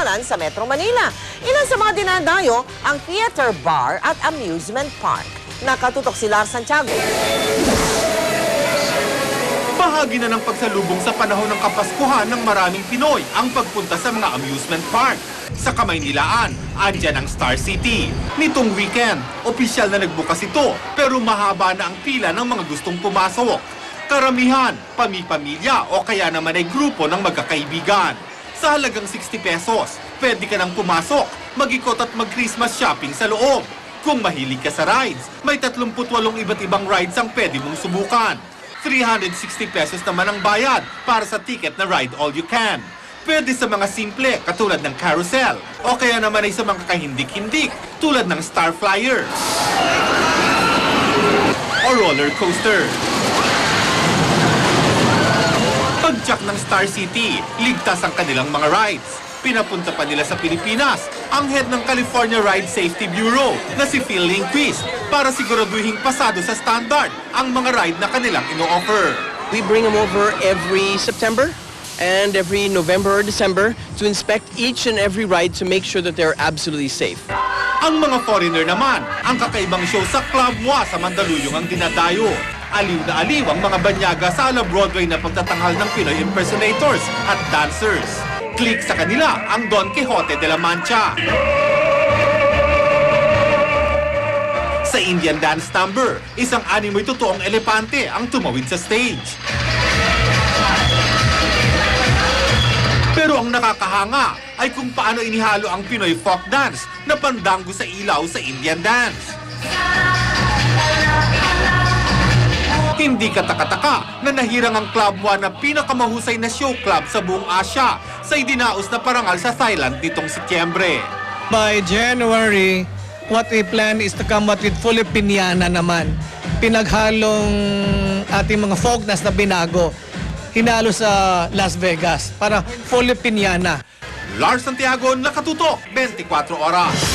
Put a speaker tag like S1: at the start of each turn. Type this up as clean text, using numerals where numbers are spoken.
S1: sa Metro Manila. Ilan sa mga dinadayo ang theater bar at amusement park. Nakatutok si Lar Santiago.
S2: Bahagi na ng pagsalubong sa panahon ng Kapaskuhan ng maraming Pinoy ang pagpunta sa mga amusement park. Sa Kamaynilaan, andyan ang Star City. Nitong weekend, opisyal na nagbukas ito pero mahaba na ang pila ng mga gustong pumasok. Karamihan, pami-pamilya o kaya naman ay grupo ng magkakaibigan. Sa halagang 60 pesos, pwede ka nang pumasok, mag-ikot at mag-Christmas shopping sa loob. Kung mahilig ka sa rides, may 38 iba't ibang rides ang pwede mong subukan. 360 pesos naman ang bayad para sa ticket na ride all you can. Pwede sa mga simple katulad ng carousel o kaya naman ay sa mga kahindik-hindik tulad ng Star Flyer o roller coaster. Pagtsak ng Star City, ligtas ang kanilang mga rides. Pinapunta pa nila sa Pilipinas ang head ng California Ride Safety Bureau na si Phil Lindquist para siguraduhing pasado sa standard ang mga ride na kanilang ino-offer.
S3: We bring them over every September and every November or December to inspect each and every ride to make sure that they're absolutely safe.
S2: Ang mga foreigner naman, ang kakaibang show sa Club Moi sa Mandaluyong ang dinadayo. Aliw na aliw ang mga banyaga sa ala Broadway na pagtatanghal ng Pinoy impersonators at dancers. Click sa kanila ang Don Quixote de la Mancha. Sa Indian dance number, isang animoy totoong elepante ang tumawid sa stage. Pero ang nakakahanga ay kung paano inihalo ang Pinoy folk dance na pandanggo sa ilaw sa Indian dance. Hindi kataka-taka na nahirang ang Club Moi na pinakamahusay na show club sa buong Asia sa idinaos na parangal sa Thailand nitong Setyembre.
S4: By January, what we plan is to come up with Filipiniana naman. Pinaghalong ating mga folk dance na binago. Hinalo sa Las Vegas para Filipiniana.
S2: Lars Santiago, nakatutok, 24 oras.